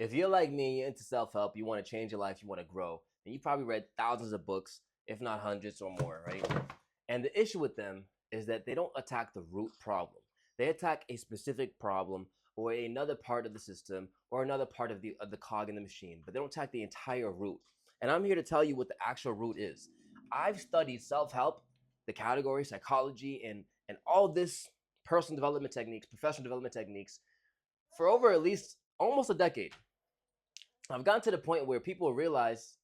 If you're like me and you're into self-help, you want to change your life, you want to grow, and you probably read thousands of books, if not hundreds or more, right? And the issue with them is that they don't attack the root problem. They attack a specific problem or another part of the system or another part of the cog in the machine, but they don't attack the entire root. And I'm here to tell you what the actual root is. I've studied self-help, the category, psychology, and all this personal development techniques, professional development techniques for over at least almost a decade. I've gotten to the point where people realize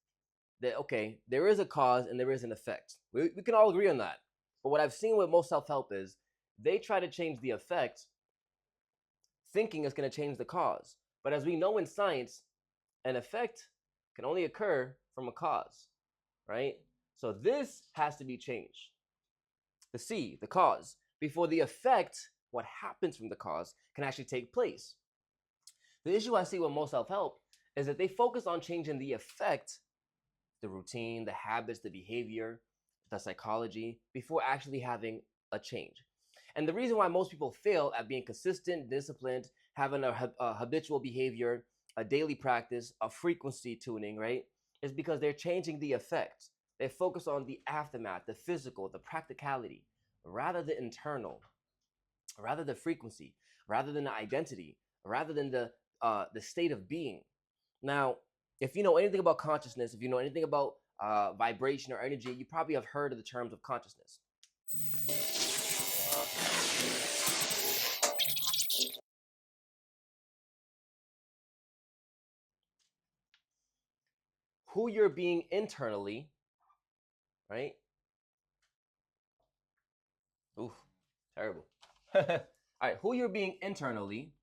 that, okay, there is a cause and there is an effect. We can all agree on that. But what I've seen with most self-help is they try to change the effect thinking it's going to change the cause. But as we know in science, an effect can only occur from a cause, right? So this has to be changed. The C, the cause, before the effect, what happens from the cause, can actually take place. The issue I see with most self-help is that they focus on changing the effect, the routine, the habits, the behavior, the psychology, before actually having a change. And the reason why most people fail at being consistent, disciplined, having a habitual behavior, a daily practice, a frequency tuning, right, is because they're changing the effect. They focus on the aftermath, the physical, the practicality, rather the internal, rather the frequency, rather than the identity, rather than the state of being. Now, if you know anything about consciousness, if you know anything about vibration or energy, you probably have heard of the terms of consciousness. Who you're being internally, right? Oof, terrible. All right, who you're being internally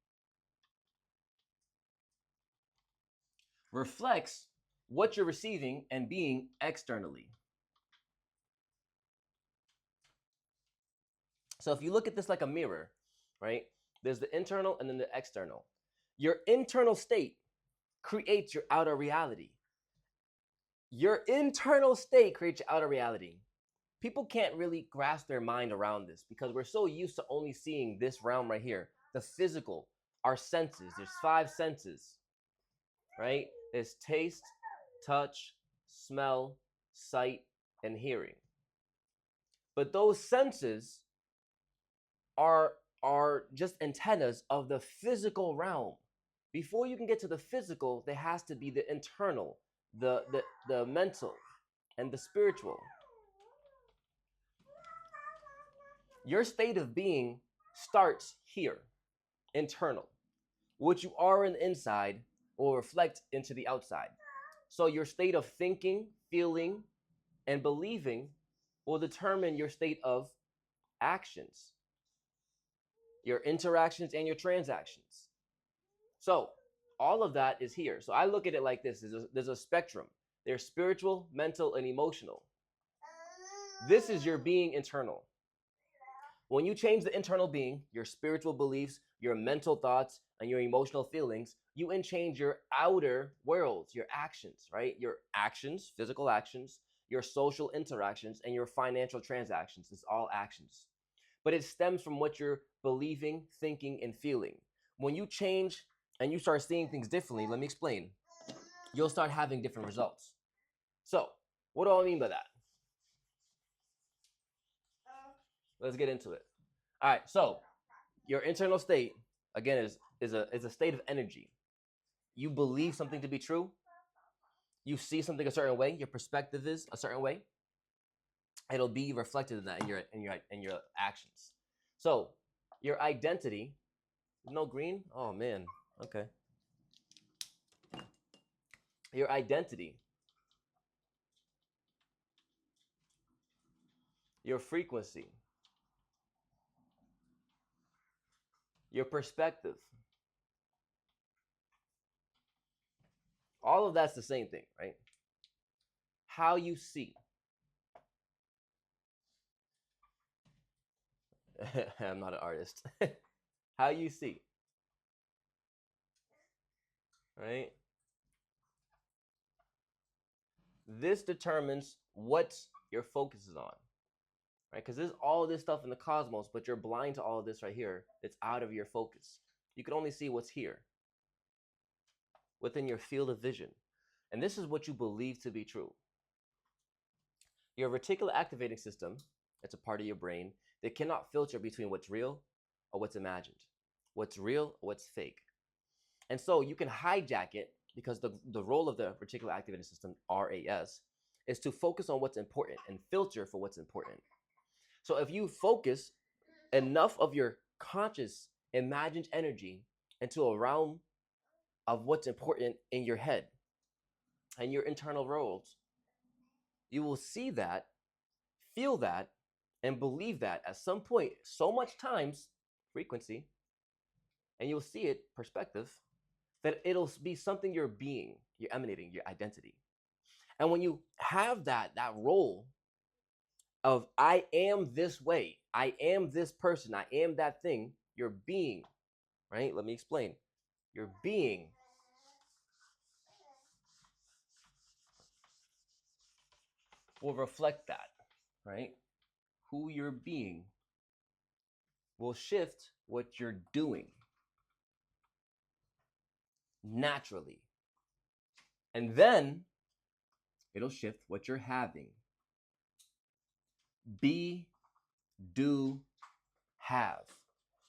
reflects what you're receiving and being externally. So if you look at this like a mirror, right? There's the internal and then the external. Your internal state creates your outer reality. Your internal state creates your outer reality. People can't really grasp their mind around this because we're so used to only seeing this realm right here, the physical, our senses. There's 5 senses, right? There's taste, touch, smell, sight, and hearing. But those senses are just antennas of the physical realm. Before you can get to the physical, there has to be the internal, the mental, and the spiritual. Your state of being starts here, internal. What you are in the inside will reflect into the outside. So your state of thinking, feeling, and believing will determine your state of actions, your interactions, and your transactions. So all of that is here. So I look at it like this. There's a spectrum. There's spiritual, mental, and emotional. This is your being internal. When you change the internal being, your spiritual beliefs, your mental thoughts, and your emotional feelings, you can change your outer worlds, your actions, right? Your actions, physical actions, your social interactions, and your financial transactions. It's all actions. But it stems from what you're believing, thinking, and feeling. When you change and you start seeing things differently, let me explain. You'll start having different results. So, what do I mean by that? Let's get into it. All right, so your internal state, again, is a state of energy. You believe something to be true. You see something a certain way. Your perspective is a certain way. It'll be reflected in that in your actions. So your identity. No green. Oh man. Okay. Your identity. Your frequency. Your perspective. All of that's the same thing, right? How you see. I'm not an artist. How you see, right? This determines what your focus is on, right? Because there's all this stuff in the cosmos, but you're blind to all of this right here. It's out of your focus. You can only see what's here. within your field of vision. And this is what you believe to be true. Your reticular activating system, it's a part of your brain that cannot filter between what's real or what's imagined, what's real or what's fake. And so you can hijack it because the role of the reticular activating system, RAS, is to focus on what's important and filter for what's important. So if you focus enough of your conscious imagined energy into a realm of what's important in your head and your internal worlds, you will see that, feel that, and believe that at some point, so much times, frequency, and you'll see it, perspective, that it'll be something you're being, you're emanating, your identity. And when you have that role of I am this way, I am this person, I am that thing, your being, right? Let me explain. Your being will reflect that, right? Who you're being will shift what you're doing naturally. And then it'll shift what you're having. Be, do, have.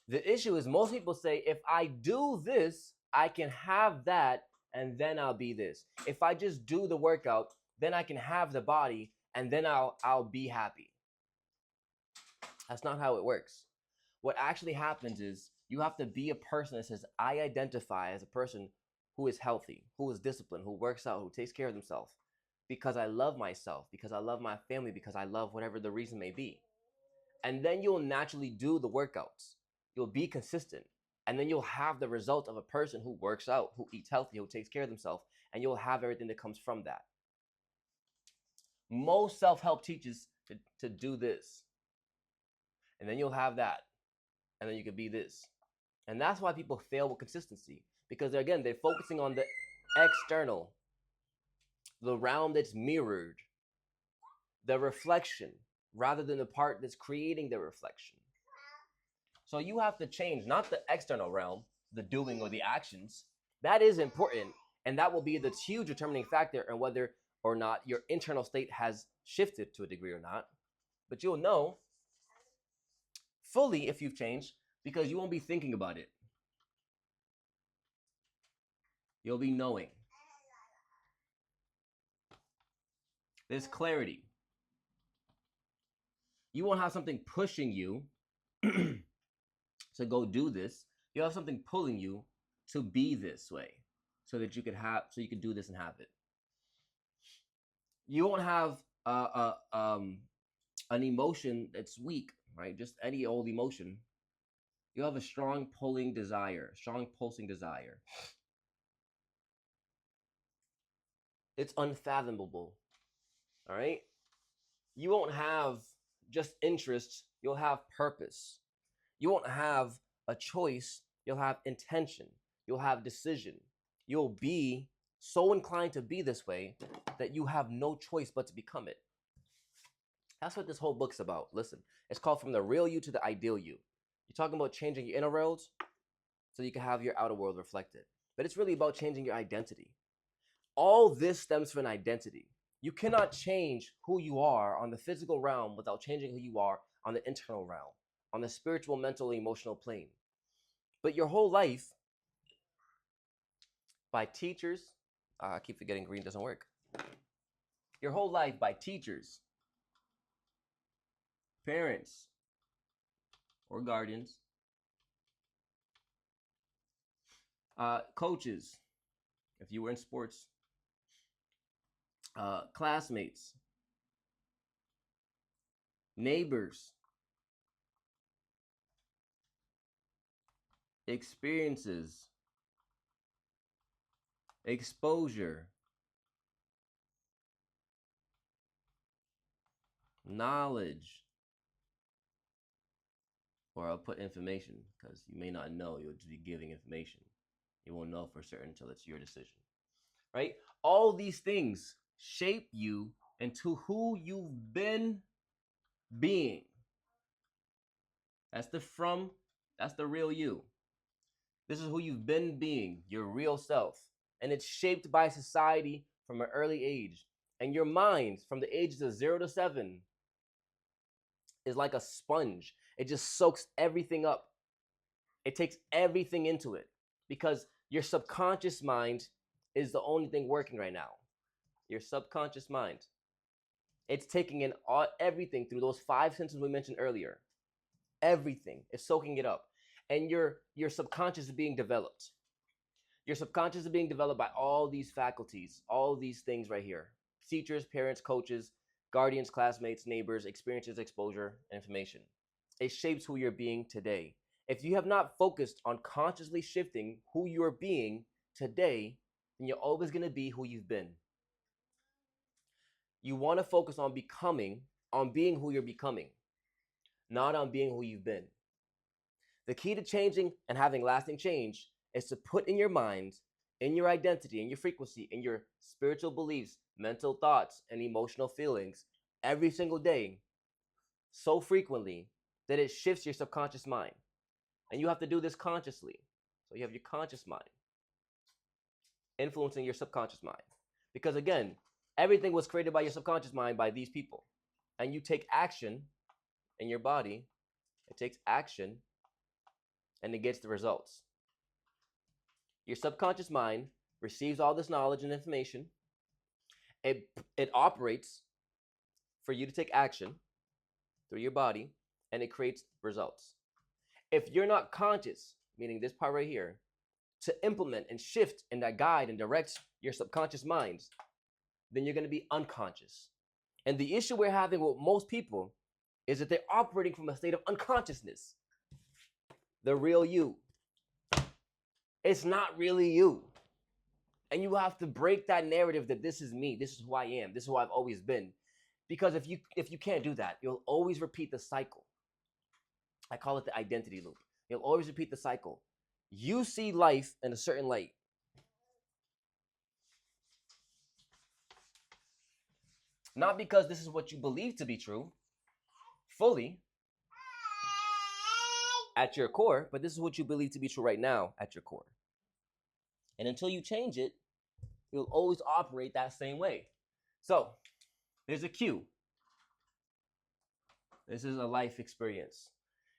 The issue is most people say, if I do this, I can have that, and then I'll be this. If I just do the workout, then I can have the body, and then I'll be happy. That's not how it works. What actually happens is you have to be a person that says, I identify as a person who is healthy, who is disciplined, who works out, who takes care of themselves, because I love myself, because I love my family, because I love whatever the reason may be. And then you'll naturally do the workouts. You'll be consistent. And then you'll have the result of a person who works out, who eats healthy, who takes care of themselves, and you'll have everything that comes from that. Most self-help teaches to do this. And then you'll have that. And then you could be this. And that's why people fail with consistency. Because again, they're focusing on the external, the realm that's mirrored, the reflection, rather than the part that's creating the reflection. So you have to change, not the external realm, the doing or the actions. That is important. And that will be the huge determining factor in whether or not your internal state has shifted to a degree or not. But you'll know fully if you've changed because you won't be thinking about it. You'll be knowing. There's clarity. You won't have something pushing you to go do this. You'll have something pulling you to be this way so that you could do this and have it. You won't have an emotion that's weak, right? Just any old emotion. You have a strong pulsing desire. It's unfathomable, all right? You won't have just interest, you'll have purpose. You won't have a choice, you'll have intention. You'll have decision. You'll be so inclined to be this way that you have no choice but to become it. That's what this whole book's about. Listen, it's called From the Real You to the Ideal You. You're talking about changing your inner worlds so you can have your outer world reflected. But it's really about changing your identity. All this stems from an identity. You cannot change who you are on the physical realm without changing who you are on the internal realm, on the spiritual, mental, emotional plane. But your whole life, by teachers, I keep forgetting green doesn't work. Your whole life by teachers, parents, or guardians, coaches, if you were in sports, classmates, neighbors, experiences, exposure, knowledge, or I'll put information because you may not know, you'll just be giving information. You won't know for certain until it's your decision, right? All these things shape you into who you've been being. That's the real you. This is who you've been being, your real self. and it's shaped by society from an early age. And your mind, from the ages of 0 to 7, is like a sponge. It just soaks everything up. It takes everything into it because your subconscious mind is the only thing working right now. Your subconscious mind. It's taking in everything through those 5 senses we mentioned earlier. Everything is soaking it up. And your subconscious is being developed. Your subconscious is being developed by all these faculties, all these things right here. Teachers, parents, coaches, guardians, classmates, neighbors, experiences, exposure, and information. It shapes who you're being today. If you have not focused on consciously shifting who you're being today, then you're always going to be who you've been. You want to focus on being who you're becoming, not on being who you've been. The key to changing and having lasting change is to put in your mind, in your identity, in your frequency, in your spiritual beliefs, mental thoughts, and emotional feelings every single day so frequently that it shifts your subconscious mind. And you have to do this consciously. So you have your conscious mind influencing your subconscious mind. Because again, everything was created by your subconscious mind by these people. And you take action in your body, it takes action, and it gets the results. Your subconscious mind receives all this knowledge and information. It operates for you to take action through your body, and it creates results. If you're not conscious, meaning this part right here, to implement and shift and that guide and direct your subconscious minds, then you're going to be unconscious. And the issue we're having with most people is that they're operating from a state of unconsciousness. The real you. It's not really you. And you have to break that narrative that this is me, this is who I am, this is who I've always been. Because if you can't do that, you'll always repeat the cycle. I call it the identity loop. You'll always repeat the cycle. You see life in a certain light. Not because this is what you believe to be true, fully, at your core, but this is what you believe to be true right now at your core. And until you change it, you'll always operate that same way. So, there's a cue. This is a life experience.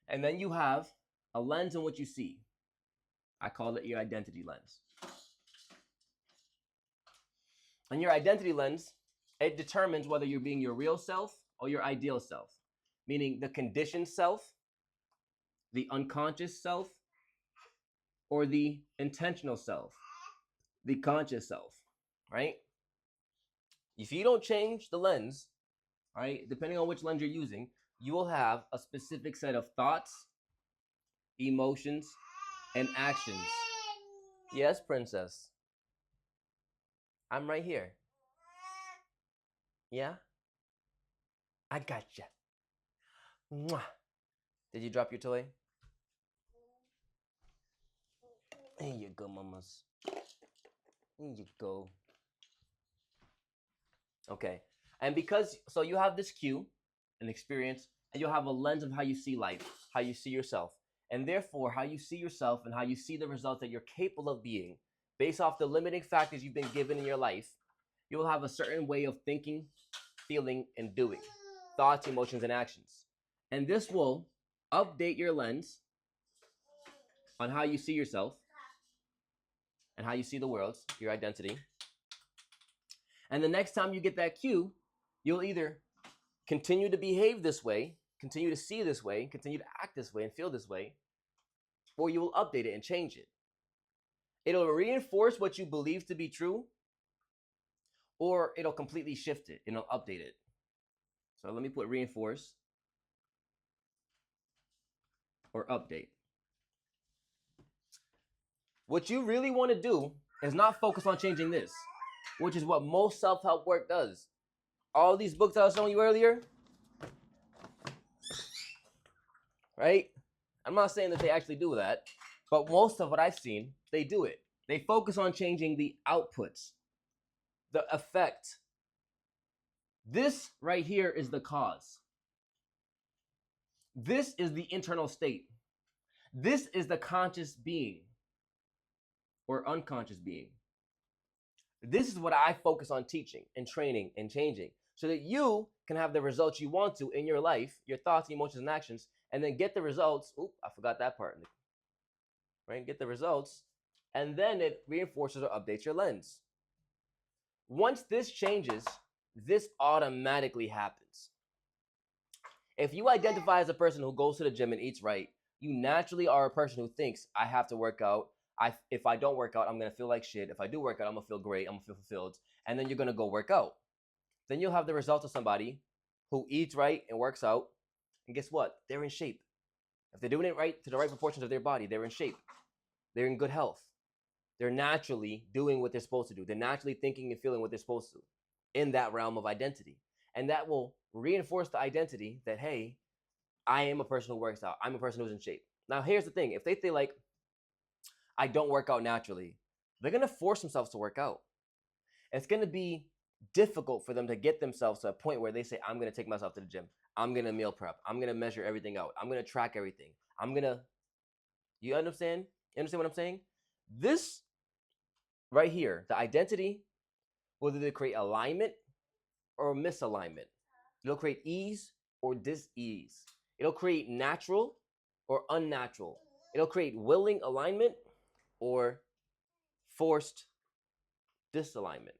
And then you have a lens in what you see. I call it your identity lens. And your identity lens, it determines whether you're being your real self or your ideal self, meaning the conditioned self, the unconscious self, or the intentional self, the conscious self, right? If you don't change the lens, right, depending on which lens you're using, you will have a specific set of thoughts, emotions, and actions. Yes, princess. I'm right here. Yeah? I gotcha. Mwah. Did you drop your toy? There you go, mamas. There you go. Okay. And so you have this cue, an experience, and you'll have a lens of how you see life, how you see yourself. And therefore, how you see yourself and how you see the results that you're capable of being, based off the limiting factors you've been given in your life, you'll have a certain way of thinking, feeling, and doing. Thoughts, emotions, and actions. And this will update your lens on how you see yourself and how you see the world, your identity. And the next time you get that cue, you'll either continue to behave this way, continue to see this way, continue to act this way and feel this way, or you will update it and change it. It'll reinforce what you believe to be true, or it'll completely shift it and it'll update it. So let me put reinforce or update. What you really want to do is not focus on changing this, which is what most self-help work does. All these books that I was showing you earlier, right? I'm not saying that they actually do that, but most of what I've seen, they do it. They focus on changing the outputs, the effect. This right here is the cause. This is the internal state. This is the conscious being or unconscious being. This is what I focus on teaching and training and changing so that you can have the results you want to in your life, your thoughts, emotions, and actions, and then get the results. Oop, I forgot that part. Right? Get the results, and then it reinforces or updates your lens. Once this changes, this automatically happens. If you identify as a person who goes to the gym and eats right, you naturally are a person who thinks, I have to work out. If I don't work out, I'm going to feel like shit. If I do work out, I'm going to feel great. I'm going to feel fulfilled. And then you're going to go work out. Then you'll have the results of somebody who eats right and works out. And guess what? They're in shape. If they're doing it right to the right proportions of their body, they're in shape. They're in good health. They're naturally doing what they're supposed to do. They're naturally thinking and feeling what they're supposed to in that realm of identity. And that will reinforce the identity that, hey, I am a person who works out. I'm a person who's in shape. Now, here's the thing. If they feel like I don't work out naturally, they're going to force themselves to work out. It's going to be difficult for them to get themselves to a point where they say, I'm going to take myself to the gym. I'm going to meal prep. I'm going to measure everything out. I'm going to track everything. You understand? You understand what I'm saying? This right here, the identity will either create alignment or misalignment. It'll create ease or dis-ease. It'll create natural or unnatural. It'll create willing alignment or forced disalignment.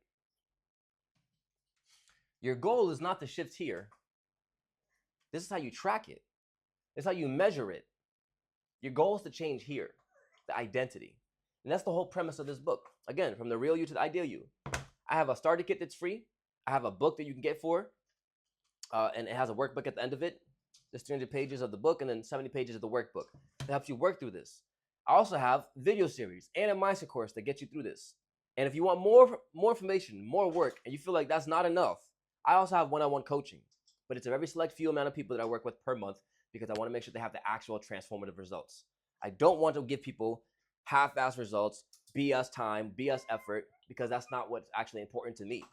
Your goal is not to shift here. This is how you track it. This is how you measure it. Your goal is to change here, the identity. And that's the whole premise of this book. Again, from the real you to the ideal you. I have a starter kit that's free. I have a book that you can get for, and it has a workbook at the end of it. There's 300 pages of the book and then 70 pages of the workbook that helps you work through this. I also have video series and a mindset course that gets you through this. And if you want more information, more work, and you feel like that's not enough, I also have one-on-one coaching. But it's a very select few amount of people that I work with per month because I want to make sure they have the actual transformative results. I don't want to give people half-ass results, BS time, BS effort, because that's not what's actually important to me.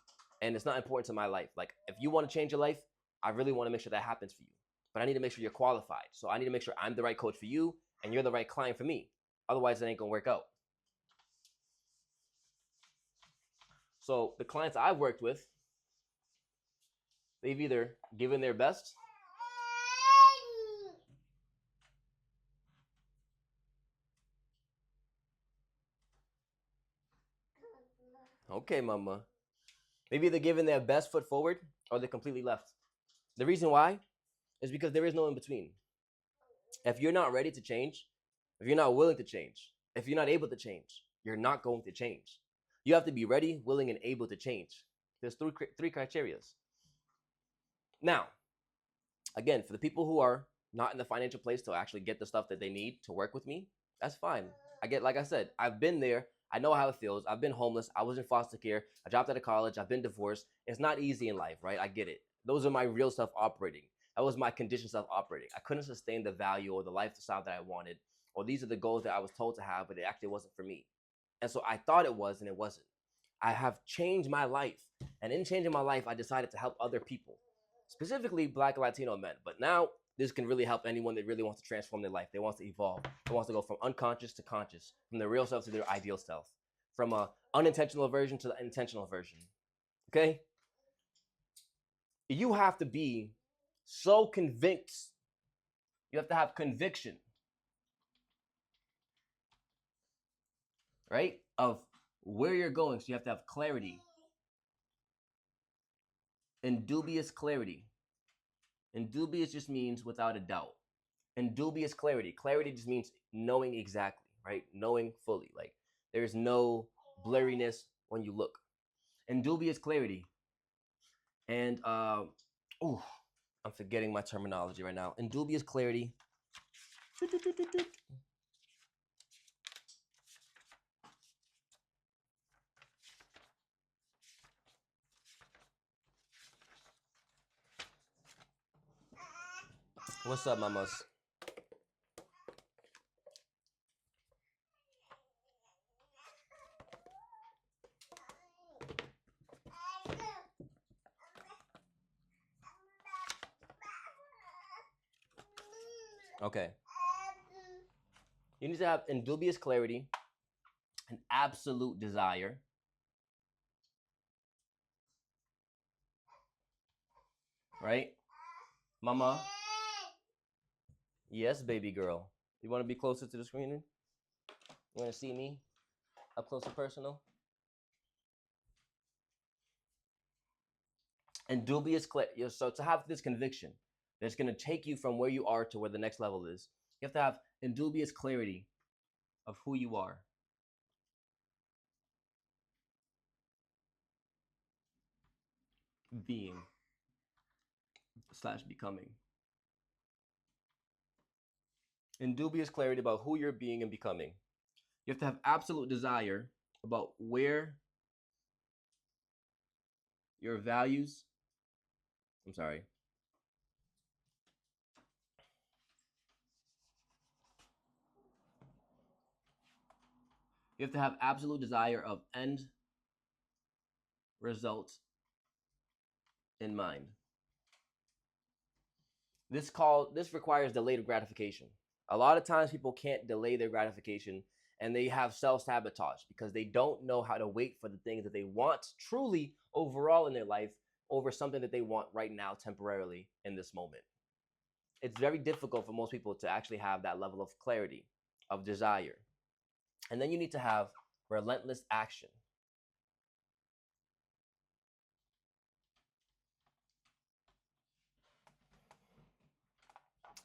And it's not important to my life. Like, if you want to change your life, I really want to make sure that happens for you. But I need to make sure you're qualified. So I need to make sure I'm the right coach for you and you're the right client for me. Otherwise, it ain't going to work out. So the clients I've worked with, they've either given their best okay, mama. Maybe they're giving their best foot forward or they're completely left. The reason why is because there is no in between. If you're not ready to change, if you're not willing to change, if you're not able to change, you're not going to change. You have to be ready, willing, and able to change. There's three criteria. Now, again, for the people who are not in the financial place to actually get the stuff that they need to work with me, that's fine. Like I said, I've been there. I know how it feels. I've been homeless. I was in foster care. I dropped out of college. I've been divorced. It's not easy in life, right? I get it. Those are my real self operating. That was my conditioned self operating. I couldn't sustain the value or the lifestyle that I wanted, or these are the goals that I was told to have, but it actually wasn't for me. And so I thought it was, and it wasn't. I have changed my life. And in changing my life, I decided to help other people, specifically Black and Latino men. But now this can really help anyone that really wants to transform their life. They want to evolve. They want to go from unconscious to conscious, from their real self to their ideal self, from a unintentional version to the intentional version. Okay? You have to be so convinced. You have to have conviction, right? Of where you're going. So you have to have clarity. Indubious clarity. Indubious just means without a doubt. Indubious clarity. Clarity just means knowing exactly, right? Knowing fully. Like there's no blurriness when you look. Indubious clarity. And I'm forgetting my terminology right now. Indubious clarity. What's up, mamas? Okay. You need to have indubious clarity, an absolute desire, right? Mama. Yes, baby girl. You want to be closer to the screen? You want to see me up close and personal? And dubious clarity. So to have this conviction that's going to take you from where you are to where the next level is, you have to have indubious clarity of who you are. Being slash becoming. Indubious clarity about who you're being and becoming. You have to have absolute desire about where your values, I'm sorry, you have to have absolute desire of end result in mind. This requires delayed gratification. A lot of times people can't delay their gratification and they have self-sabotage because they don't know how to wait for the things that they want truly overall in their life over something that they want right now temporarily in this moment. It's very difficult for most people to actually have that level of clarity, of desire. And then you need to have relentless action.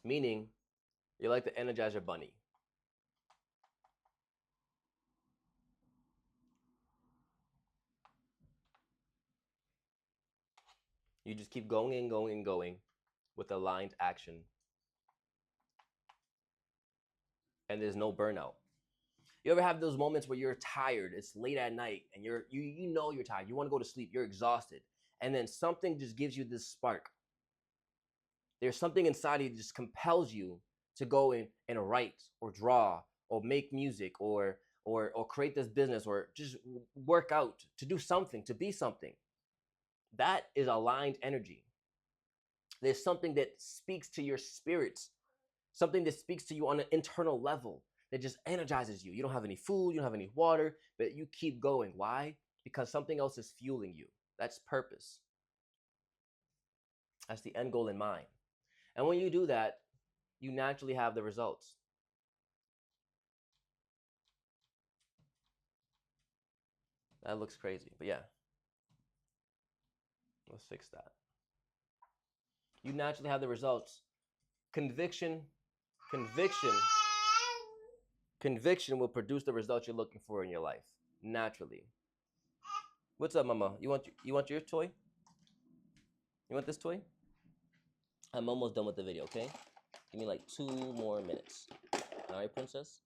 Meaning, you're like the Energizer Bunny. You just keep going and going and going with aligned action. And there's no burnout. You ever have those moments where you're tired, it's late at night, and you know you're tired, you want to go to sleep, you're exhausted, and then something just gives you this spark. There's something inside you that just compels you to go in and write or draw or make music or create this business or just work out, to do something, to be something. That is aligned energy. There's something that speaks to your spirits, something that speaks to you on an internal level that just energizes you. You don't have any food, you don't have any water, but you keep going. Why? Because something else is fueling you. That's purpose. That's the end goal in mind. And when you do that, you naturally have the results. That looks crazy, but yeah, let's fix that. You naturally have the results. Conviction, conviction, conviction will produce the results you're looking for in your life naturally. What's up, Mama? You want your toy? You want this toy? I'm almost done with the video. Okay, give me like 2 more minutes. All right, princess.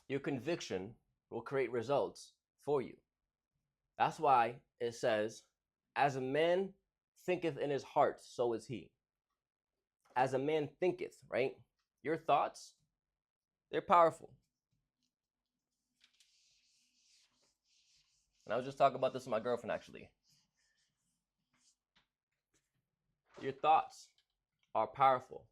Your conviction will create results for you. That's why it says, as a man thinketh in his heart, so is he. As a man thinketh, right? Your thoughts, they're powerful. And I was just talking about this with my girlfriend, actually. Your thoughts are powerful.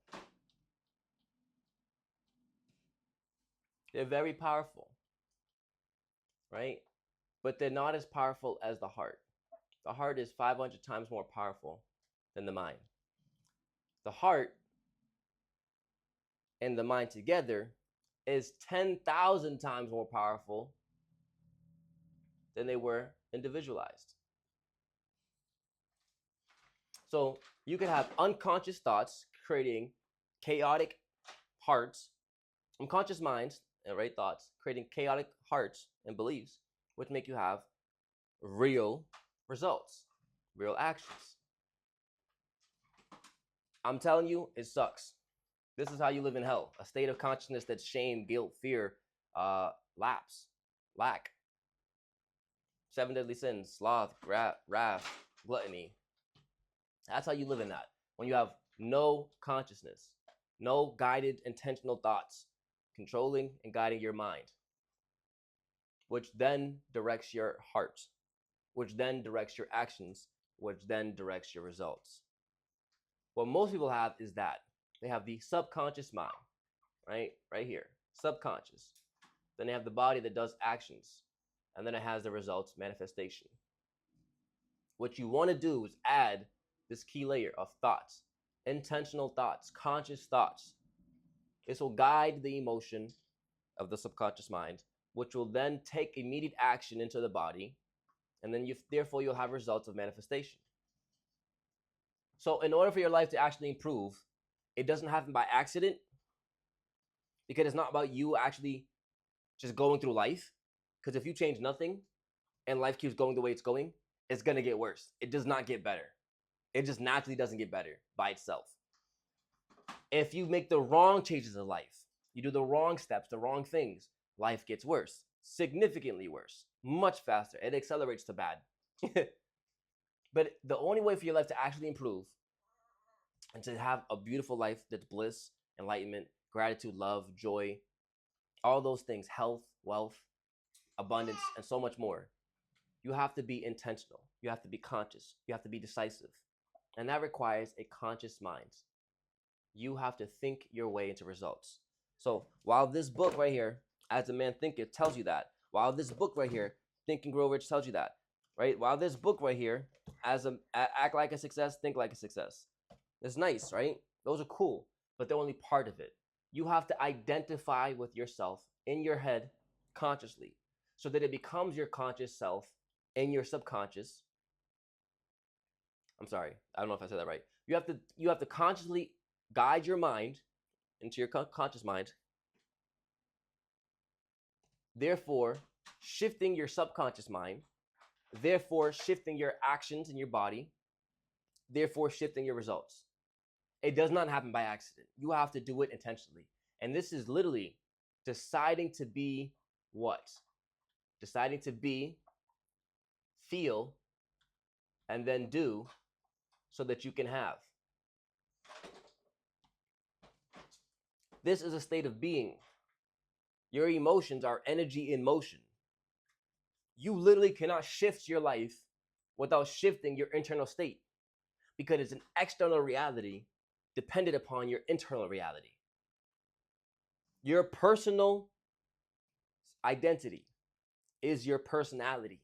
They're very powerful, right? But they're not as powerful as the heart. The heart is 500 times more powerful than the mind. The heart and the mind together is 10,000 times more powerful than they were individualized. So you can have unconscious thoughts creating chaotic hearts, unconscious minds and right thoughts creating chaotic hearts and beliefs, which make you have real results, real actions. I'm telling you, it sucks. This is how you live in hell, a state of consciousness that's shame, guilt, fear, lapse, lack, 7 deadly sins, sloth, wrath, gluttony. That's how you live in that. When you have no consciousness, no guided, intentional thoughts controlling and guiding your mind, which then directs your heart, which then directs your actions, which then directs your results. What most people have is that they have the subconscious mind, right here, subconscious. Then they have the body that does actions, and then it has the results, manifestation. What you want to do is add this key layer of thoughts, intentional thoughts, conscious thoughts. This will guide the emotion of the subconscious mind, which will then take immediate action into the body, and then therefore you'll have results of manifestation. So in order for your life to actually improve, it doesn't happen by accident, because it's not about you actually just going through life. Because if you change nothing and life keeps going the way it's going, it's going to get worse. It does not get better. It just naturally doesn't get better by itself. If you make the wrong changes in life, you do the wrong steps, the wrong things, life gets worse, significantly worse, much faster. It accelerates to bad. But the only way for your life to actually improve and to have a beautiful life that's bliss, enlightenment, gratitude, love, joy, all those things, health, wealth, abundance, and so much more, you have to be intentional. You have to be conscious. You have to be decisive. And that requires a conscious mind. You have to think your way into results. So while this book right here, As a Man Thinketh, tells you that, while this book right here, Think and Grow Rich, tells you that, right? While this book right here, Act Like a Success, Think Like a Success, it's nice, right? Those are cool, but they're only part of it. You have to identify with yourself in your head consciously, so that it becomes your conscious self in your subconscious. I'm sorry, I don't know if I said that right. You have to consciously guide your mind into your conscious mind, therefore shifting your subconscious mind, therefore shifting your actions in your body, therefore shifting your results. It does not happen by accident. You have to do it intentionally. And this is literally deciding to be what? Deciding to be, feel, and then do, so that you can have. This is a state of being. Your emotions are energy in motion. You literally cannot shift your life without shifting your internal state, because it's an external reality dependent upon your internal reality. Your personal identity is your personality.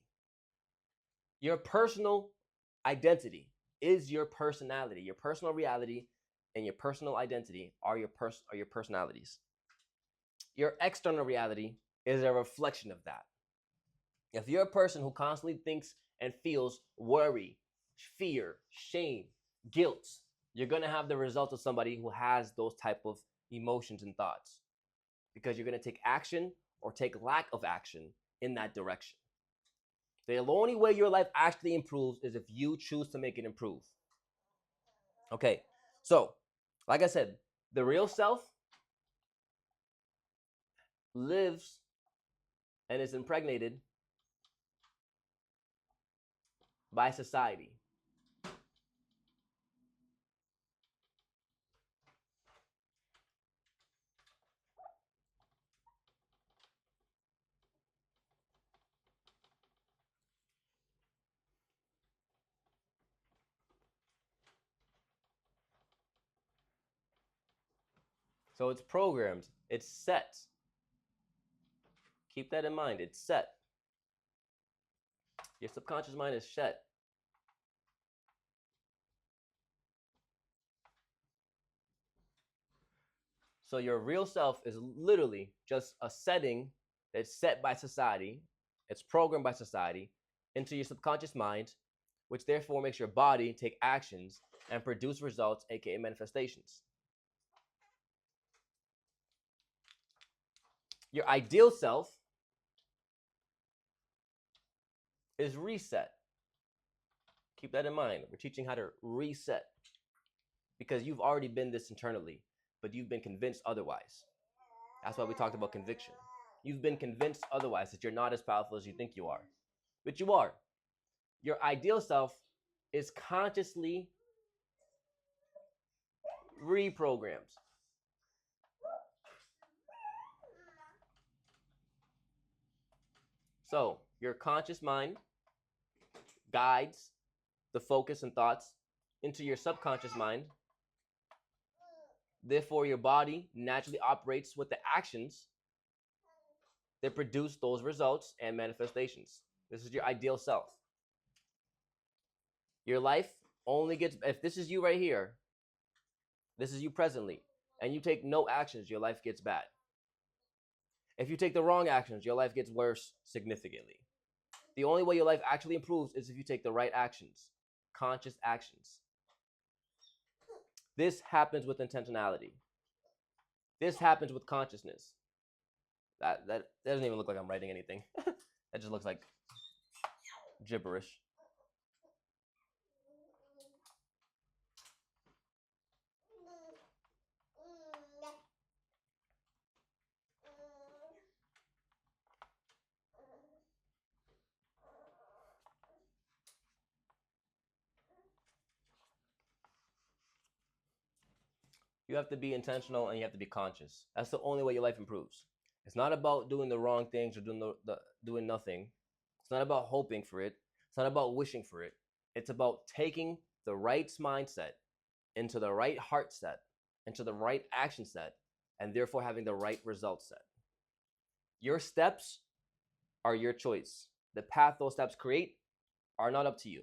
Your personal identity is your personality. Your personal reality and your personal identity are your personalities. Your external reality is a reflection of that. If you're a person who constantly thinks and feels worry, fear, shame, guilt, you're going to have the result of somebody who has those type of emotions and thoughts, because you're going to take action or take lack of action in that direction. The only way your life actually improves is if you choose to make it improve. Okay, so like I said, the real self lives and is impregnated by society. So it's programmed, it's set. Keep that in mind, it's set. Your subconscious mind is set. So your real self is literally just a setting that's set by society. It's programmed by society into your subconscious mind, which therefore makes your body take actions and produce results, aka manifestations. Your ideal self is reset. Keep that in mind. We're teaching how to reset, because you've already been this internally, but you've been convinced otherwise. That's why we talked about conviction. You've been convinced otherwise, that you're not as powerful as you think you are, but you are. Your ideal self is consciously reprogrammed. So your conscious mind guides the focus and thoughts into your subconscious mind. Therefore, your body naturally operates with the actions that produce those results and manifestations. This is your ideal self. Your life only gets, if this is you right here, this is you presently, and you take no actions, your life gets bad. If you take the wrong actions, your life gets worse significantly. The only way your life actually improves is if you take the right actions, conscious actions. This happens with intentionality. This happens with consciousness. That doesn't even look like I'm writing anything. That just looks like gibberish. You have to be intentional and you have to be conscious. That's the only way your life improves. It's not about doing the wrong things or doing nothing. It's not about hoping for it. It's not about wishing for it. It's about taking the right mindset into the right heart set, into the right action set, and therefore having the right result set. Your steps are your choice. The path those steps create are not up to you.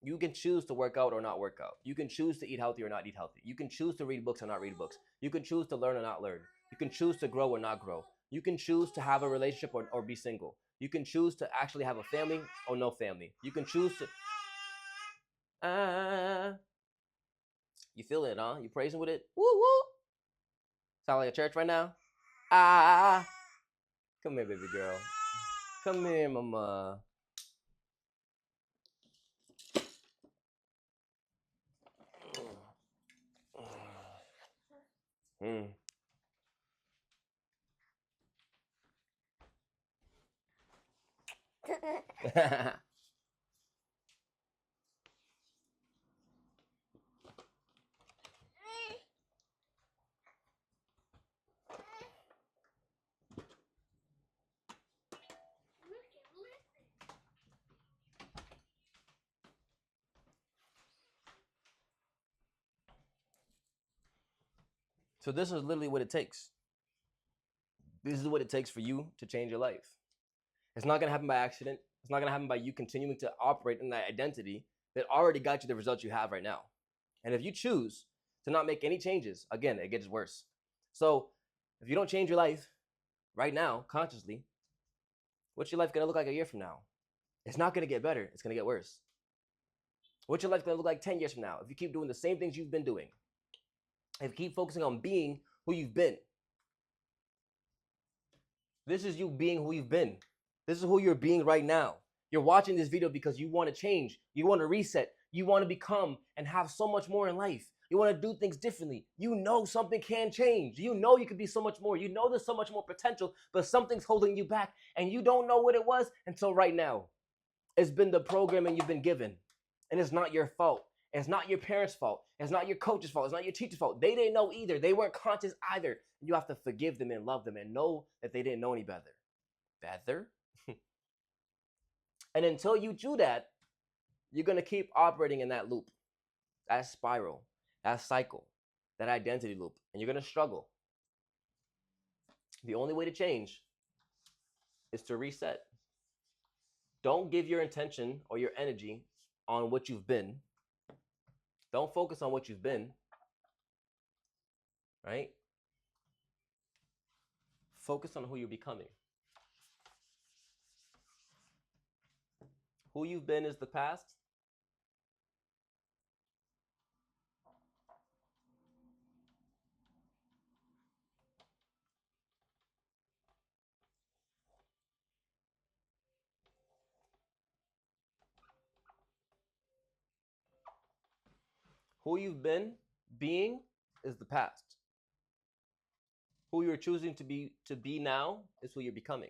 You can choose to work out or not work out. You can choose to eat healthy or not eat healthy. You can choose to read books or not read books. You can choose to learn or not learn. You can choose to grow or not grow. You can choose to have a relationship or be single. You can choose to actually have a family or no family. You can choose to... You feel it, huh? You praising with it? Woo woo! Sound like a church right now? Come here, baby girl. Come here, mama. So this is literally what it takes. This is what it takes for you to change your life. It's not going to happen by accident. It's not going to happen by you continuing to operate in that identity that already got you the results you have right now. And if you choose to not make any changes, again, it gets worse. So if you don't change your life right now, consciously, what's your life going to look like a year from now? It's not going to get better. It's going to get worse. What's your life going to look like 10 years from now if you keep doing the same things you've been doing? If you keep focusing on being who you've been. This is you being who you've been. This is who you're being right now. You're watching this video because you want to change. You want to reset. You want to become and have so much more in life. You want to do things differently. You know something can change. You know you could be so much more. You know there's so much more potential, but something's holding you back and you don't know what it was until right now. It's been the programming you've been given, and it's not your fault. It's not your parents' fault. It's not your coach's fault. It's not your teacher's fault. They didn't know either. They weren't conscious either. You have to forgive them and love them and know that they didn't know any better. Better? And until you do that, you're going to keep operating in that loop, that spiral, that cycle, that identity loop, and you're going to struggle. The only way to change is to reset. Don't give your intention or your energy on what you've been. Don't focus on what you've been, right? Focus on who you're becoming. Who you've been is the past. Who you've been being is the past. Who you're choosing to be now is who you're becoming.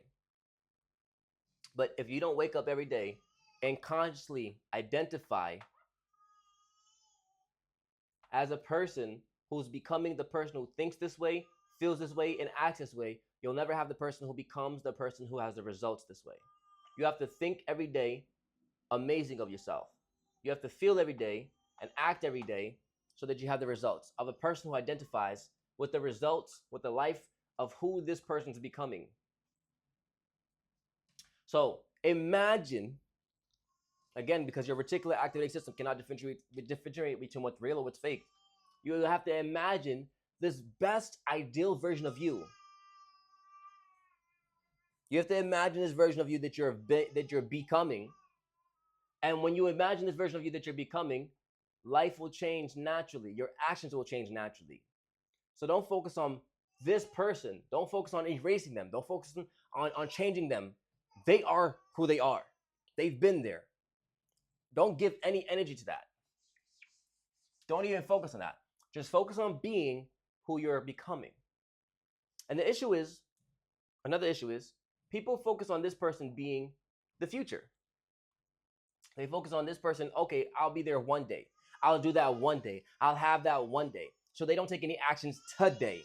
But if you don't wake up every day and consciously identify as a person who's becoming the person who thinks this way, feels this way, and acts this way, you'll never have the person who becomes the person who has the results this way. You have to think every day amazing of yourself. You have to feel every day and act every day so that you have the results of a person who identifies with the results, with the life of who this person's becoming. So imagine, again, because your reticular activating system cannot differentiate between what's real or what's fake, you have to imagine this best ideal version of you. You have to imagine this version of you that you're becoming. And when you imagine this version of you that you're becoming, life will change naturally. Your actions will change naturally. So don't focus on this person. Don't focus on erasing them. Don't focus on changing them. They are who they are. They've been there. Don't give any energy to that. Don't even focus on that. Just focus on being who you're becoming. And another issue is, people focus on this person being the future. They focus on this person, okay, I'll be there one day. I'll do that one day. I'll have that one day. So they don't take any actions today.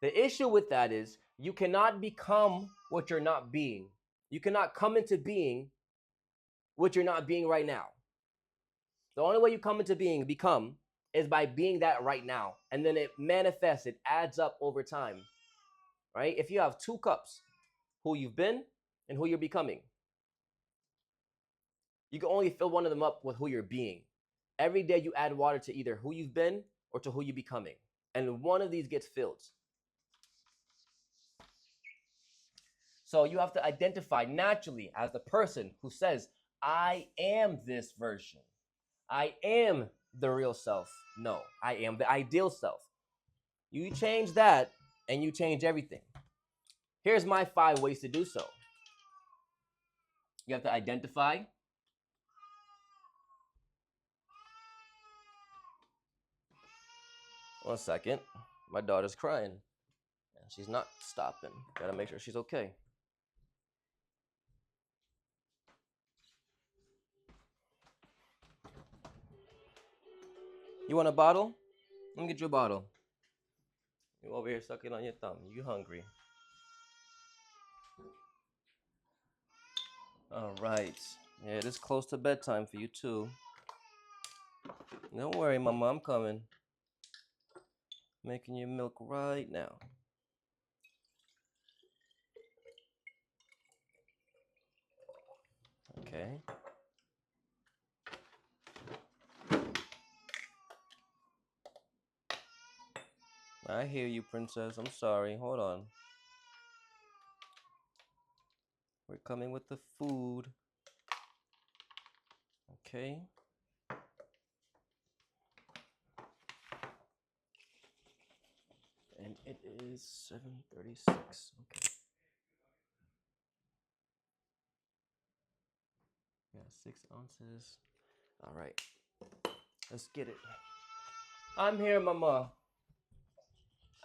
The issue with that is you cannot become what you're not being. You cannot come into being what you're not being right now. The only way you come into become, is by being that right now. And then it manifests, it adds up over time. Right? If you have 2 cups, who you've been and who you're becoming, you can only fill one of them up with who you're being. Every day you add water to either who you've been or to who you're becoming. And one of these gets filled. So you have to identify naturally as the person who says, I am this version. I am the real self. No, I am the ideal self. You change that and you change everything. Here's my 5 ways to do so. You have to identify. One second. My daughter's crying. And she's not stopping. Gotta make sure she's okay. You want a bottle? Let me get you a bottle. You over here sucking on your thumb. You hungry. All right. Yeah, it is close to bedtime for you too. Don't worry, Mama, I'm coming. Making your milk right now. Okay. I hear you, princess. I'm sorry. Hold on. We're coming with the food. Okay. And it is 7:36. Okay. Yeah, 6 ounces. All right. Let's get it. I'm here, Mama.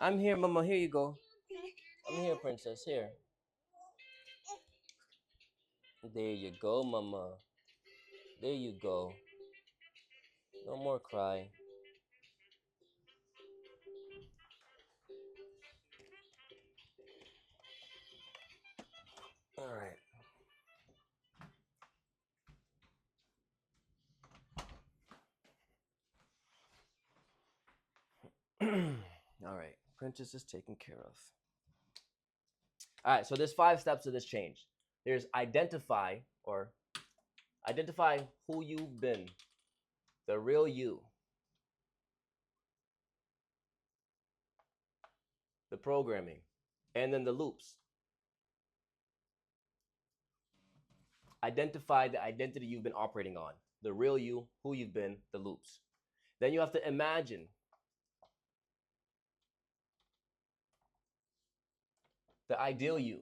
I'm here, Mama. Here you go. I'm here, princess. Here. There you go, Mama. There you go. No more cry. All right. All right. Princess is taken care of. All right. So there's 5 steps to this change. There's identify who you've been, the real you, the programming, and then the loops. Identify the identity you've been operating on, the real you, who you've been, the loops. Then you have to imagine the ideal you.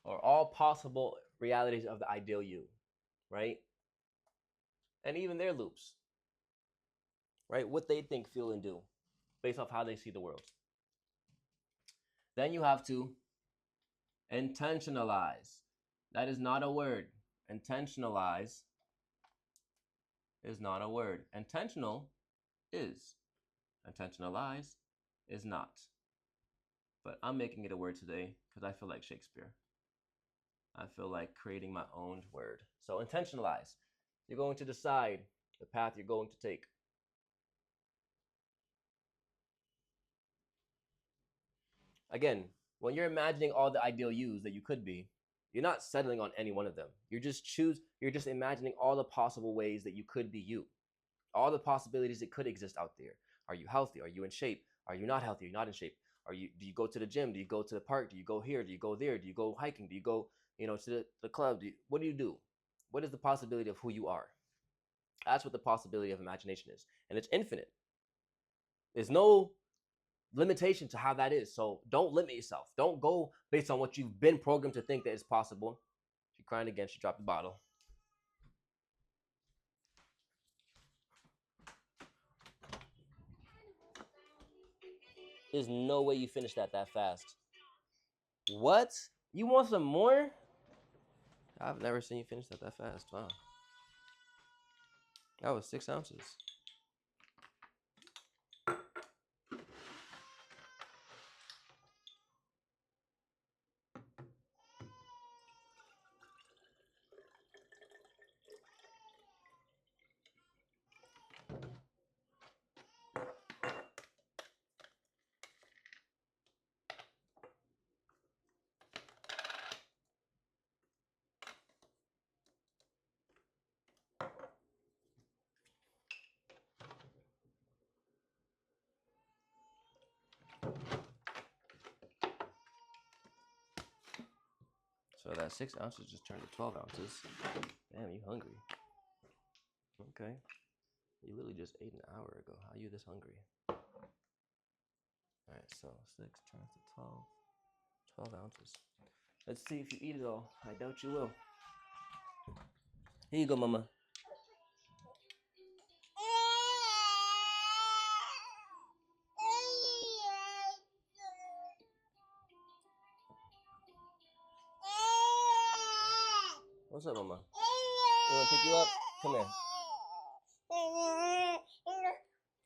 Or all possible realities of the ideal you, right? And even their loops, right? What they think, feel, and do based off how they see the world. Then you have to intentionalize. That is not a word. Intentionalize is not a word. Intentional is. Intentionalize is not. But I'm making it a word today because I feel like Shakespeare. I feel like creating my own word. So intentionalize. You're going to decide the path you're going to take. Again, when you're imagining all the ideal yous that you could be, you're not settling on any one of them. You're just imagining all the possible ways that you could be you. All the possibilities that could exist out there. Are you healthy? Are you in shape? Are you not healthy? Are you not in shape? Do you go to the gym? Do you go to the park? Do you go here? Do you go there? Do you go hiking? Do you go, to the club? What do you do? What is the possibility of who you are? That's what the possibility of imagination is. And it's infinite. There's no limitation to how that is. So don't limit yourself. Don't go based on what you've been programmed to think that is possible. She's crying again. She dropped the bottle. There's no way you finish that fast. What? You want some more? I've never seen you finish that fast. Wow. That was 6 ounces. So that 6 ounces just turned to 12 ounces. Damn, you hungry. Okay. You literally just ate an hour ago. How are you this hungry? Alright, so 6 turns to 12 ounces. Let's see if you eat it all. I doubt you will. Here you go, mama. What's up, mama? You want to pick you up? Come here.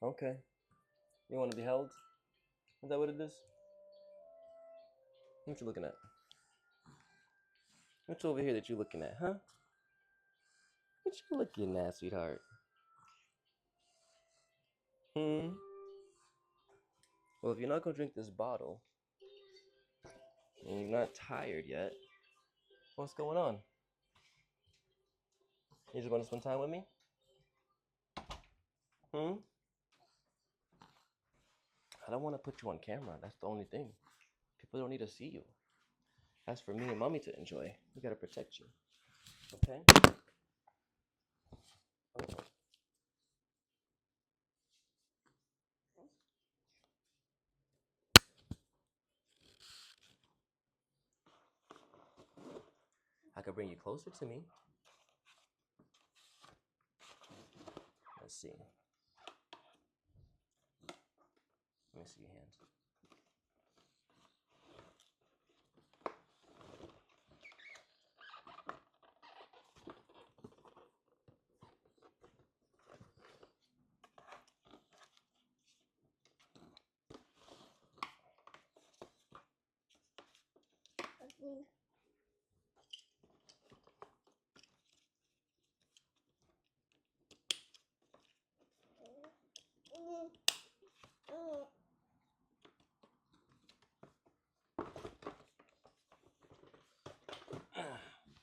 Okay. You want to be held? Is that what it is? What you looking at? What's over here that you looking at, huh? What you looking at, sweetheart? Well, if you're not gonna drink this bottle, and you're not tired yet, what's going on? You just want to spend time with me? I don't want to put you on camera. That's the only thing. People don't need to see you. That's for me and mommy to enjoy. We gotta protect you. Okay? Uh-oh. I could bring you closer to me. Let's see. Let me see your hands.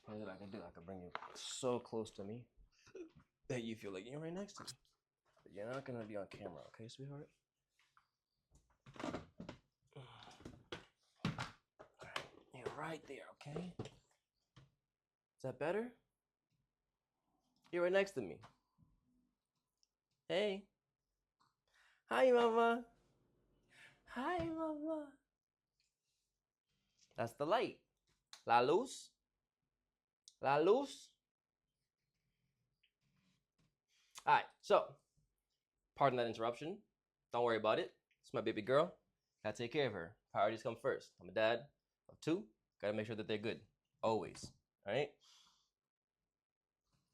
Here's what I can do. I can bring you so close to me that you feel like you're right next to me. But you're not gonna be on camera, okay, sweetheart? Alright, you're right there, okay? Is that better? You're right next to me. Hey. Hi, mama. Hi, mama. That's the light. La luz. La luz. All right, so pardon that interruption. Don't worry about it. It's my baby girl. Gotta take care of her. Priorities come first. I'm a dad of 2. Gotta make sure that they're good. Always. All right?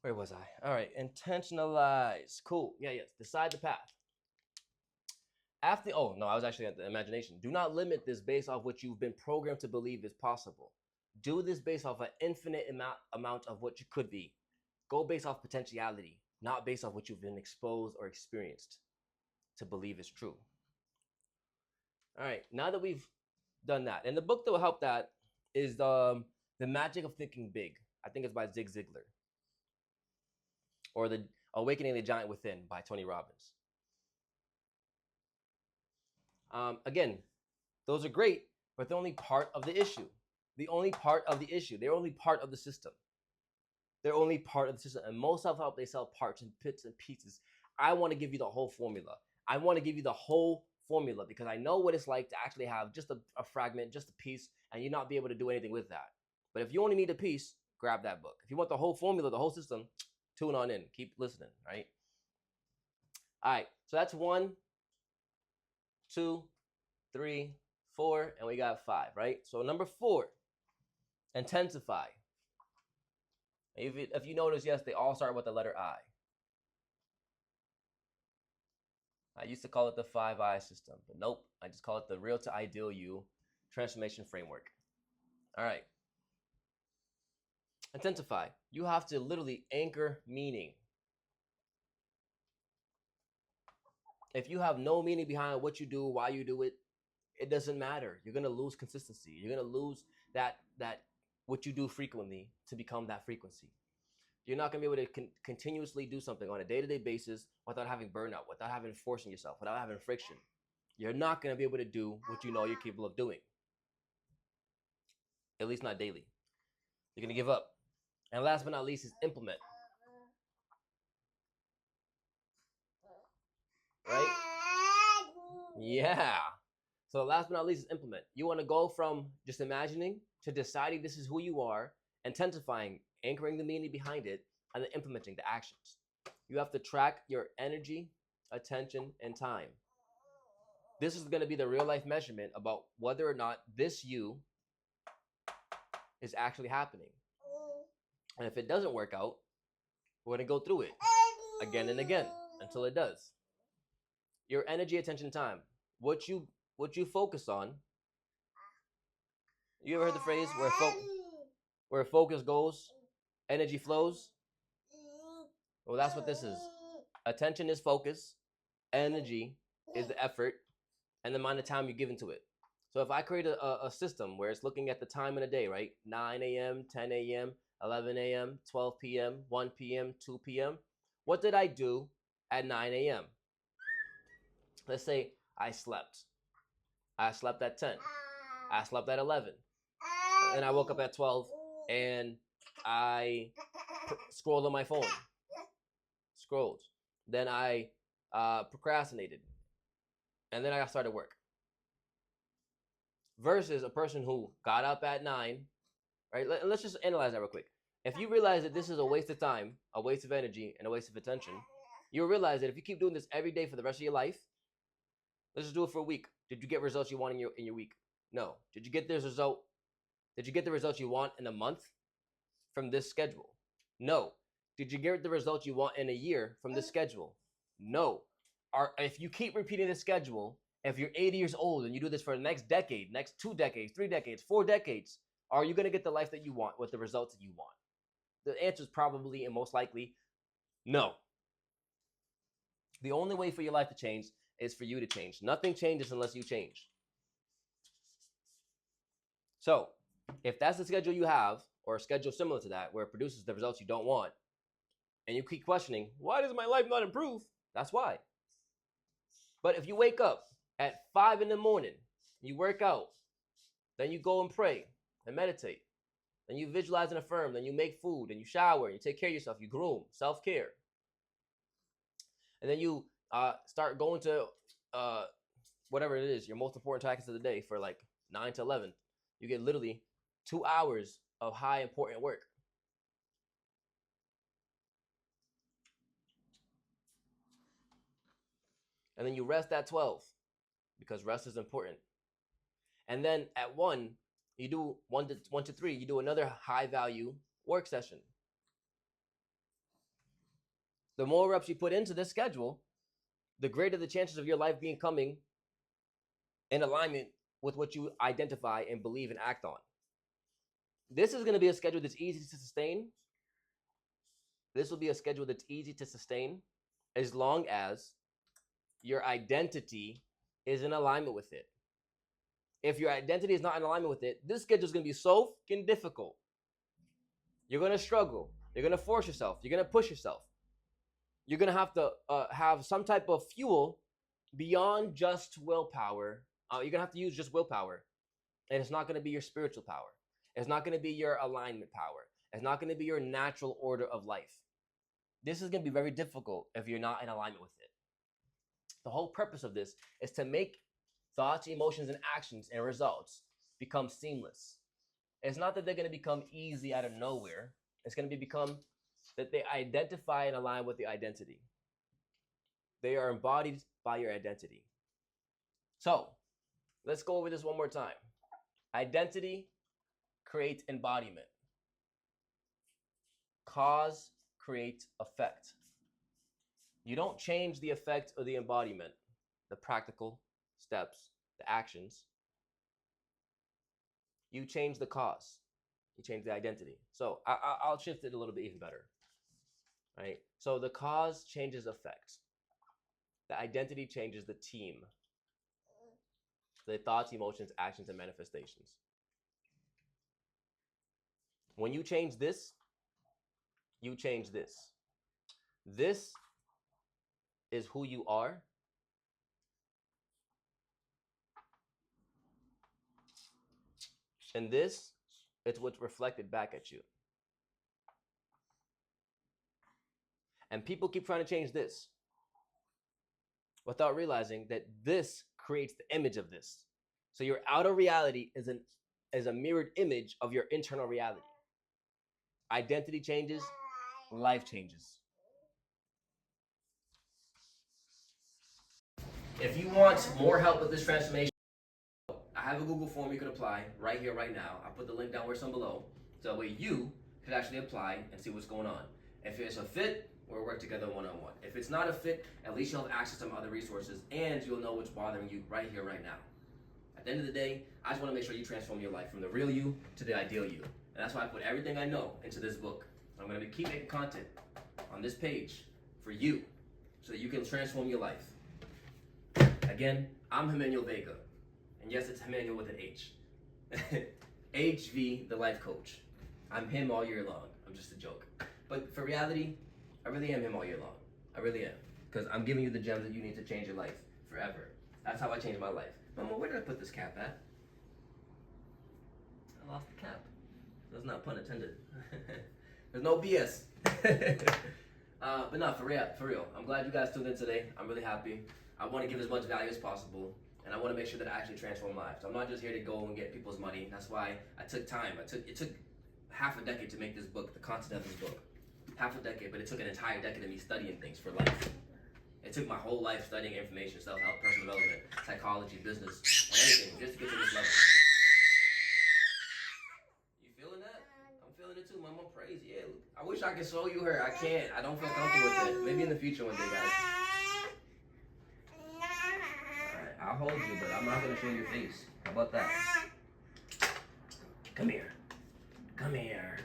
Where was I? All right, intentionalize. Cool. Yeah, yes. Decide the path. After, oh no, I was actually at the imagination. Do not limit this based off what you've been programmed to believe is possible. Do this based off an infinite amount of what you could be. Go based off potentiality, not based off what you've been exposed or experienced to believe is true. All right, now that we've done that, and the book that will help that is the Magic of Thinking Big. I think it's by Zig Ziglar, or the Awakening the Giant Within by Tony Robbins. Again, those are great, but they're only part of the issue. The only part of the issue. They're only part of the system. They're only part of the system. And most self-help, they sell parts and bits and pieces. I want to give you the whole formula. I want to give you the whole formula because I know what it's like to actually have just a fragment, just a piece, and you not be able to do anything with that. But if you only need a piece, grab that book. If you want the whole formula, the whole system, tune on in. Keep listening, right? All right, so that's 1, 2, 3, 4, and we got 5, right? So number 4, intensify. If you notice, yes, they all start with the letter I. I used to call it the 5I system, but nope. I just call it the Real to Ideal You Transformation Framework. All right. Intensify. You have to literally anchor meaning. If you have no meaning behind what you do, why you do it, it doesn't matter. You're going to lose consistency. You're going to lose that what you do frequently to become that frequency. You're not going to be able to continuously do something on a day-to-day basis without having burnout, without having forcing yourself, without having friction. You're not going to be able to do what you know you're capable of doing. At least not daily. You're going to give up. And last but not least is implement. Right? Yeah. So last but not least is implement. You want to go from just imagining to deciding this is who you are, intensifying, anchoring the meaning behind it, and then implementing the actions. You have to track your energy, attention, and time. This is going to be the real life measurement about whether or not this you is actually happening. And if it doesn't work out, we're going to go through it again and again until it does. Your energy, attention, time. What you focus on. You ever heard the phrase where focus goes, energy flows? Well, that's what this is. Attention is focus, energy is the effort, and the amount of time you give into it. So if I create a system where it's looking at the time in a day, right? 9 a.m., 10 a.m., 11 a.m., 12 p.m., 1 p.m., 2 p.m. What did I do at 9 a.m.? Let's say I slept. I slept at 10. I slept at 11. And I woke up at 12 and I scrolled on my phone. Scrolled. Then I procrastinated. And then I started work. Versus a person who got up at 9, right? Let's just analyze that real quick. If you realize that this is a waste of time, a waste of energy, and a waste of attention, you'll realize that if you keep doing this every day for the rest of your life, let's just do it for a week. Did you get results you want in your week? No. Did you get this result? Did you get the results you want in a month from this schedule? No. Did you get the results you want in a year from this schedule? No. If you keep repeating this schedule, if you're 80 years old and you do this for the next decade, next 2 decades, 3 decades, 4 decades, are you going to get the life that you want with the results that you want? The answer is probably and most likely no. The only way for your life to change is for you to change. Nothing changes unless you change. So, if that's the schedule you have, or a schedule similar to that, where it produces the results you don't want, and you keep questioning, why does my life not improve? That's why. But if you wake up at 5 in the morning, you work out, then you go and pray and meditate, then you visualize and affirm, then you make food, and you shower, and you take care of yourself, you groom, self-care. And then you start going to whatever it is, your most important tasks of the day for like 9 to 11. You get literally 2 hours of high important work. And then you rest at 12 because rest is important. And then at 1, you do 1 to 3, you do another high value work session. The more reps you put into this schedule, the greater the chances of your life becoming in alignment with what you identify and believe and act on. This is going to be a schedule that's easy to sustain. This will be a schedule that's easy to sustain as long as your identity is in alignment with it. If your identity is not in alignment with it, this schedule is going to be so fucking difficult. You're going to struggle. You're going to force yourself. You're going to push yourself. You're going to have to have some type of fuel beyond just willpower. You're going to have to use just willpower. And it's not going to be your spiritual power. It's not going to be your alignment power. It's not going to be your natural order of life. This is going to be very difficult if you're not in alignment with it. The whole purpose of this is to make thoughts, emotions, and actions and results become seamless. It's not that they're going to become easy out of nowhere. It's going to become that they identify and align with the identity. They are embodied by your identity. So, let's go over this one more time. Identity creates embodiment. Cause creates effect. You don't change the effect or the embodiment, the practical steps, the actions. You change the cause. You change the identity. So I'll shift it a little bit even better. Right? So the cause changes effect. The identity changes the team. The thoughts, emotions, actions, and manifestations. When you change this, you change this. This is who you are. And this is what's reflected back at you. And people keep trying to change this without realizing that this creates the image of this. So your outer reality is a mirrored image of your internal reality. Identity changes, life changes. If you want more help with this transformation, I have a Google form you can apply right here, right now. I'll put the link down where some below. So that way you can actually apply and see what's going on. If it's a fit, we'll work together one-on-one. If it's not a fit, at least you'll have access to some other resources and you'll know what's bothering you right here, right now. At the end of the day, I just want to make sure you transform your life from the real you to the ideal you. And that's why I put everything I know into this book. I'm going to keep making content on this page for you so that you can transform your life. Again, I'm Emmanuel Vega. And yes, it's Emmanuel with an H. HV, the life coach. I'm him all year long. I'm just a joke. But for reality, I really am him all year long. I really am. Because I'm giving you the gems that you need to change your life forever. That's how I changed my life. Mama, where did I put this cap at? I lost the cap. That's not pun intended. There's no BS. But no, for real. I'm glad you guys tuned in today. I'm really happy. I want to give as much value as possible. And I want to make sure that I actually transform lives. So I'm not just here to go and get people's money. That's why I took time. It took half a decade to make this book, the content of this book. Half a decade, but it took an entire decade of me studying things for life. It took my whole life studying information, self-help, personal development, psychology, business, everything, just to get to this level. You feeling that? I'm feeling it too, Mama. Praise, yeah. I wish I could show you her. I can't. I don't feel comfortable with it. Maybe in the future one day, guys. Alright, I'll hold you, but I'm not going to show your face. How about that? Come here. Come here.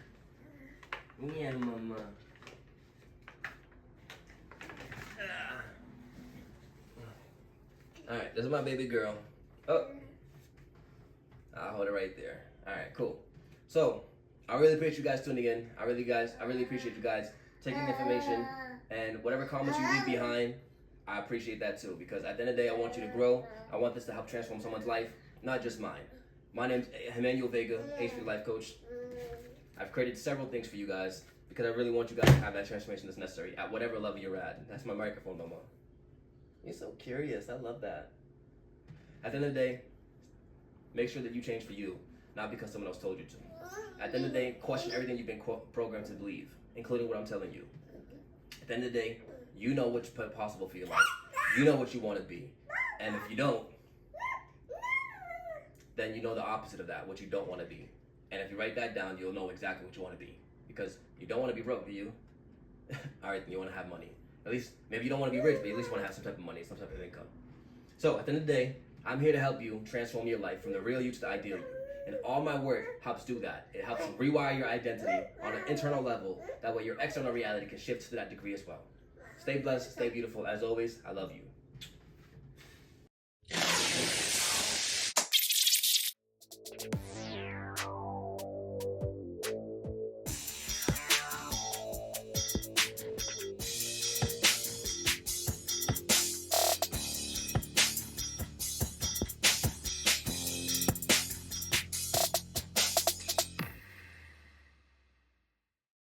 Yeah, Mama. Alright, this is my baby girl. Oh. I'll hold it right there. Alright, cool. So, I really appreciate you guys tuning in. I really appreciate you guys taking the information and whatever comments you leave behind, I appreciate that too. Because at the end of the day, I want you to grow. I want this to help transform someone's life, not just mine. My name's Emmanuel Vega, HV Life Coach. I've created several things for you guys because I really want you guys to have that transformation that's necessary at whatever level you're at. That's my microphone, Mama. You're so curious. I love that. At the end of the day, make sure that you change for you, not because someone else told you to. At the end of the day, question everything you've been programmed to believe, including what I'm telling you. At the end of the day, you know what's possible for your life. You know what you want to be. And if you don't, then you know the opposite of that, what you don't want to be. And if you write that down, you'll know exactly what you want to be. Because you don't want to be broke, do you? All right, then you want to have money. At least, maybe you don't want to be rich, but you at least want to have some type of money, some type of income. So, at the end of the day, I'm here to help you transform your life from the real you to the ideal you. And all my work helps do that. It helps rewire your identity on an internal level. That way your external reality can shift to that degree as well. Stay blessed, stay beautiful. As always, I love you.